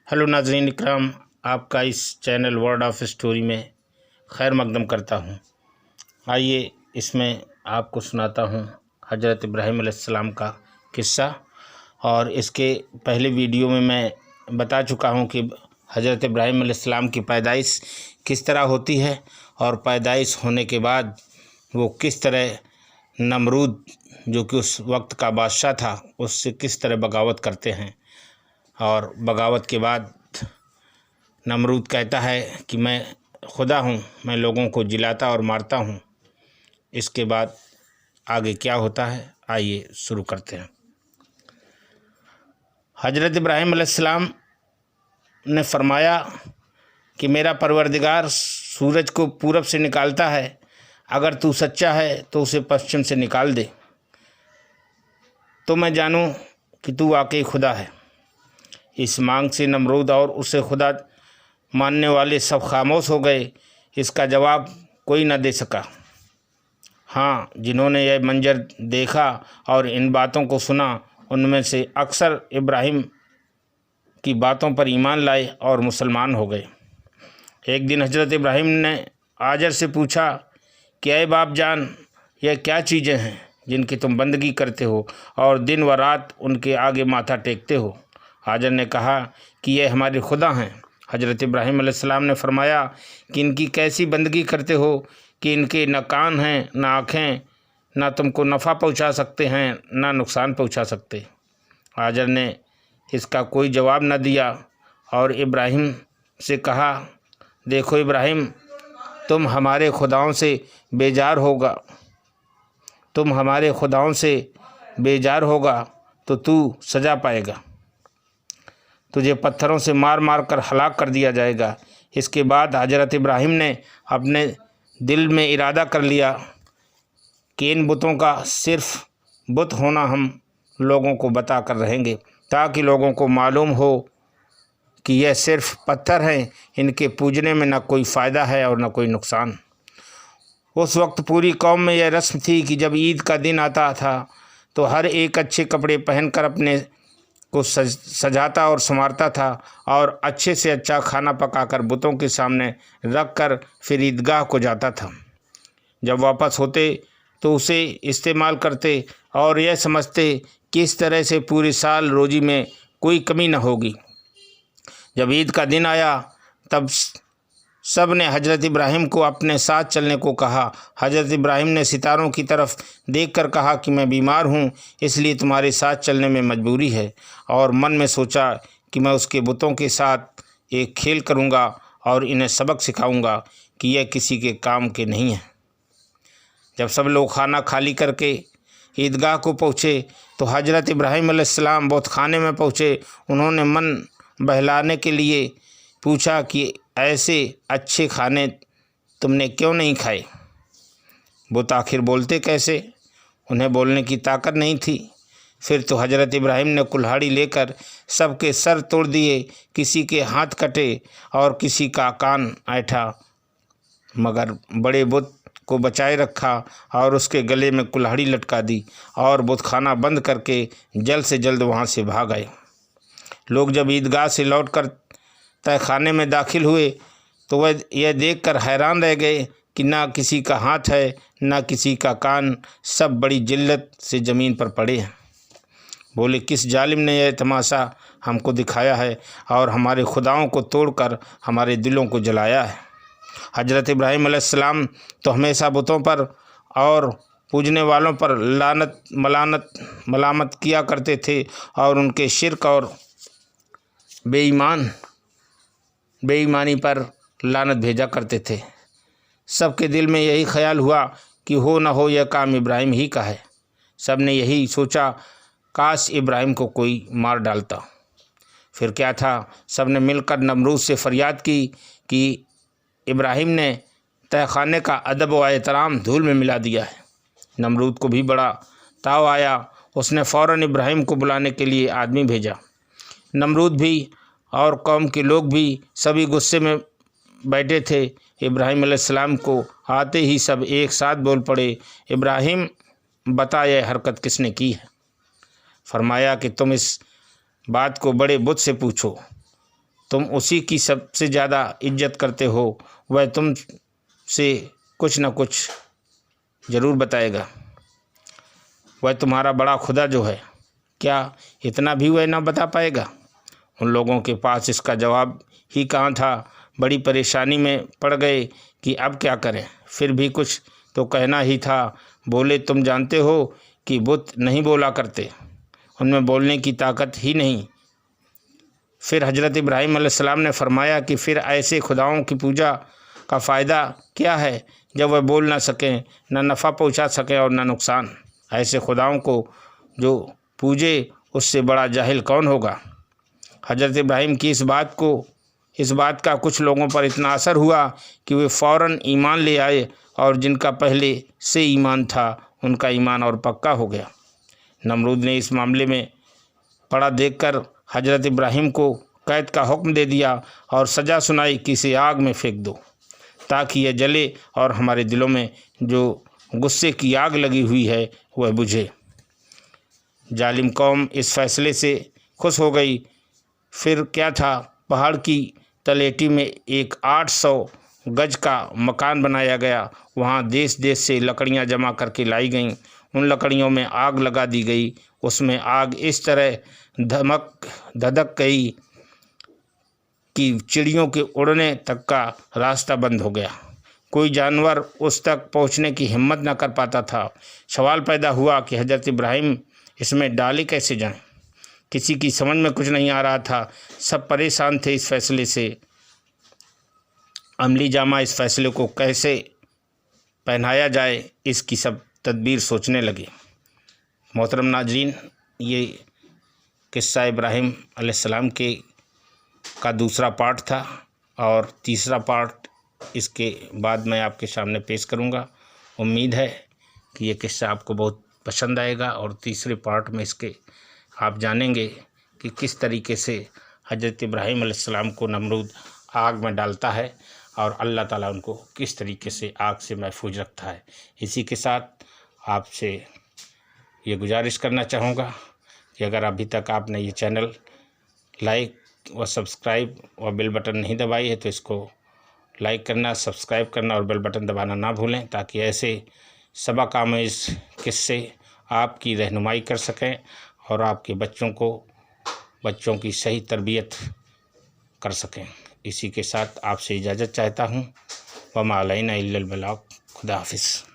Hello नाज़रीन इकराम, आपका इस चैनल वर्ड ऑफ स्टोरी में खैर मकदम करता हूँ। आइए इसमें आपको सुनाता हूँ हज़रत इब्राहीम अलैहिस्सलाम का किस्सा। और इसके पहले वीडियो में मैं बता चुका हूँ कि हज़रत इब्राहीम अलैहिस्सलाम की पैदाइश किस तरह होती है और पैदाइश होने के बाद वो किस तरह नमरूद जो कि उस वक्त का बादशाह था उससे किस तरह बगावत करते हैं। और बगावत के बाद नमरूद कहता है कि मैं खुदा हूँ, मैं लोगों को जिलाता और मारता हूँ। इसके बाद आगे क्या होता है आइए शुरू करते हैं। हज़रत इब्राहीम अलैहिस्सलाम ने फरमाया कि मेरा परवरदिगार सूरज को पूरब से निकालता है, अगर तू सच्चा है तो उसे पश्चिम से निकाल दे, तो मैं जानूँ कि तू वाकई खुदा है। इस मांग से नमरूद और उसे खुदा मानने वाले सब खामोश हो गए। इसका जवाब कोई न दे सका। हाँ, जिन्होंने यह मंजर देखा और इन बातों को सुना उनमें से अक्सर इब्राहीम की बातों पर ईमान लाए और मुसलमान हो गए। एक दिन हज़रत इब्राहीम ने आजर से पूछा कि ऐ बाप जान, यह क्या चीज़ें हैं जिनकी तुम बंदगी करते हो और दिन व रात उनके आगे माथा टेकते हो। हाजर ने कहा कि ये हमारे खुदा हैं। हज़रत इब्राहीम अलैहिस्सलाम ने फरमाया कि इनकी कैसी बंदगी करते हो कि इनके न कान हैं न आँखें, न तुमको नफ़ा पहुंचा सकते हैं न नुकसान पहुंचा सकते। हाजर ने इसका कोई जवाब न दिया और इब्राहीम से कहा, देखो इब्राहीम, तुम हमारे खुदाओं से बेजार होगा तो तू सज़ा पाएगा। तुझे पत्थरों से मार मार कर हलाक कर दिया जाएगा। इसके बाद हज़रत इब्राहीम ने अपने दिल में इरादा कर लिया कि इन बुतों का सिर्फ बुत होना हम लोगों को बता कर रहेंगे, ताकि लोगों को मालूम हो कि यह सिर्फ पत्थर हैं, इनके पूजने में न कोई फ़ायदा है और न कोई नुकसान। उस वक्त पूरी कौम में यह रस्म थी कि जब ईद का दिन आता था तो हर एक अच्छे कपड़े पहनकर अपने को सजाता और संवारता था और अच्छे से अच्छा खाना पकाकर बुतों के सामने रख कर फिर ईदगाह को जाता था। जब वापस होते तो उसे इस्तेमाल करते और यह समझते कि इस तरह से पूरे साल रोज़ी में कोई कमी न होगी। जब ईद का दिन आया तब सब ने हज़रत इब्राहीम को अपने साथ चलने को कहा। हज़रत इब्राहीम ने सितारों की तरफ देखकर कहा कि मैं बीमार हूँ, इसलिए तुम्हारे साथ चलने में मजबूरी है। और मन में सोचा कि मैं उसके बुतों के साथ एक खेल करूँगा और इन्हें सबक सिखाऊँगा कि यह किसी के काम के नहीं हैं। जब सब लोग खाना खाली करके ईदगाह को पहुँचे तो हज़रत इब्राहीम अलैहिस्सलाम बहुत खाने में पहुँचे। उन्होंने मन बहलाने के लिए पूछा कि ऐसे अच्छे खाने तुमने क्यों नहीं खाए। बुत आखिर बोलते कैसे, उन्हें बोलने की ताकत नहीं थी। फिर तो हज़रत इब्राहीम ने कुल्हाड़ी लेकर सबके सर तोड़ दिए, किसी के हाथ कटे और किसी का कान ऐंठा, मगर बड़े बुत को बचाए रखा और उसके गले में कुल्हाड़ी लटका दी और बुत खाना बंद करके जल्द से जल्द वहाँ से भाग आए। लोग जब ईदगाह से लौटकर तहखाने में दाखिल हुए तो वह यह देखकर हैरान रह गए कि ना किसी का हाथ है ना किसी का कान, सब बड़ी जिल्लत से ज़मीन पर पड़े हैं। बोले, किस जालिम ने यह तमाशा हमको दिखाया है और हमारे खुदाओं को तोड़कर हमारे दिलों को जलाया है। हज़रत इब्राहीम अलैहिस्सलाम तो हमेशा बुतों पर और पूजने वालों पर मलामत किया करते थे और उनके शिर्क और बेईमानी पर लानत भेजा करते थे। सबके दिल में यही ख्याल हुआ कि हो न हो यह काम इब्राहीम ही का है। सब ने यही सोचा, काश इब्राहीम को कोई मार डालता। फिर क्या था, सब ने मिलकर नमरूद से फरियाद की कि इब्राहीम ने तहखाने का अदब व एहतराम धूल में मिला दिया है। नमरूद को भी बड़ा ताव आया। उसने फ़ौरन इब्राहीम को बुलाने के लिए आदमी भेजा। नमरूद भी और कौम के लोग भी सभी गुस्से में बैठे थे। इब्राहीम अलैहिस्सलाम को आते ही सब एक साथ बोल पड़े, इब्राहीम बता यह हरकत किसने की है। फरमाया कि तुम इस बात को बड़े बुत से पूछो। تم اسی کی سب سے زیادہ عزت کرتے ہو، وہ تم سے کچھ نہ کچھ ضرور بتائے گا۔ وہ تمہارا بڑا خدا جو ہے، کیا اتنا بھی وہ نہ بتا پائے گا؟ ان لوگوں کے پاس اس کا جواب ہی کہاں تھا، بڑی پریشانی میں پڑ گئے کہ اب کیا کریں۔ پھر بھی کچھ تو کہنا ہی تھا۔ بولے، تم جانتے ہو کہ بت نہیں بولا کرتے، ان میں بولنے کی طاقت ہی نہیں۔ پھر حضرت ابراہیم علیہ السلام نے فرمایا کہ پھر ایسے خداؤں کی پوجا کا فائدہ کیا ہے جب وہ بول نہ سکیں، نہ نفع پہنچا سکیں اور نہ نقصان؟ ایسے خداؤں کو جو پوجے اس سے بڑا جاہل کون ہوگا؟ حضرت ابراہیم کی اس بات کا کچھ لوگوں پر اتنا اثر ہوا کہ وہ فوراً ایمان لے آئے، اور جن کا پہلے سے ایمان تھا ان کا ایمان اور پکا ہو گیا۔ نمرود نے اس معاملے میں پڑا دیکھ کر حضرت ابراہیم کو قید کا حکم دے دیا اور سزا سنائی کہ اسے آگ میں پھینک دو تاکہ یہ جلے اور ہمارے دلوں میں جو غصے کی آگ لگی ہوئی ہے وہ بجھے۔ ظالم قوم اس فیصلے سے خوش ہو گئی۔ پھر کیا تھا، پہاڑ کی تلیٹی میں ایک 800 گز کا مکان بنایا گیا۔ وہاں دیس دیس سے لکڑیاں جمع کر کے لائی گئیں۔ ان لکڑیوں میں آگ لگا دی گئی۔ اس میں آگ اس طرح دھدک گئی کہ چڑیوں کے اڑنے تک کا راستہ بند ہو گیا۔ کوئی جانور اس تک پہنچنے کی ہمت نہ کر پاتا تھا۔ سوال پیدا ہوا کہ حضرت ابراہیم اس میں ڈالے کیسے جائیں؟ کسی کی سمجھ میں کچھ نہیں آ رہا تھا۔ سب پریشان تھے اس فیصلے سے۔ عملی جامہ اس فیصلے کو کیسے پہنایا جائے، اس کی سب تدبیر سوچنے لگے۔ محترم ناظرین، یہ قصہ ابراہیم علیہ السلام کا دوسرا پارٹ تھا، اور تیسرا پارٹ اس کے بعد میں آپ کے سامنے پیش کروں گا۔ امید ہے کہ یہ قصہ آپ کو بہت پسند آئے گا، اور تیسرے پارٹ میں اس کے آپ جانیں گے کہ کس طریقے سے حضرت ابراہیم علیہ السلام کو نمرود آگ میں ڈالتا ہے، اور اللہ تعالیٰ ان کو کس طریقے سے آگ سے محفوظ رکھتا ہے۔ اسی کے ساتھ آپ سے یہ گزارش کرنا چاہوں گا کہ اگر ابھی تک آپ نے یہ چینل لائک و سبسکرائب اور بیل بٹن نہیں دبائی ہے تو اس کو لائک کرنا، سبسکرائب کرنا اور بیل بٹن دبانا نہ بھولیں، تاکہ ایسے سبق آمیز قصے آپ کی رہنمائی کر سکیں اور آپ کے بچوں کی صحیح تربیت کر سکیں۔ اسی کے ساتھ آپ سے اجازت چاہتا ہوں۔ وما علینا الا البلاغ۔ خدا حافظ۔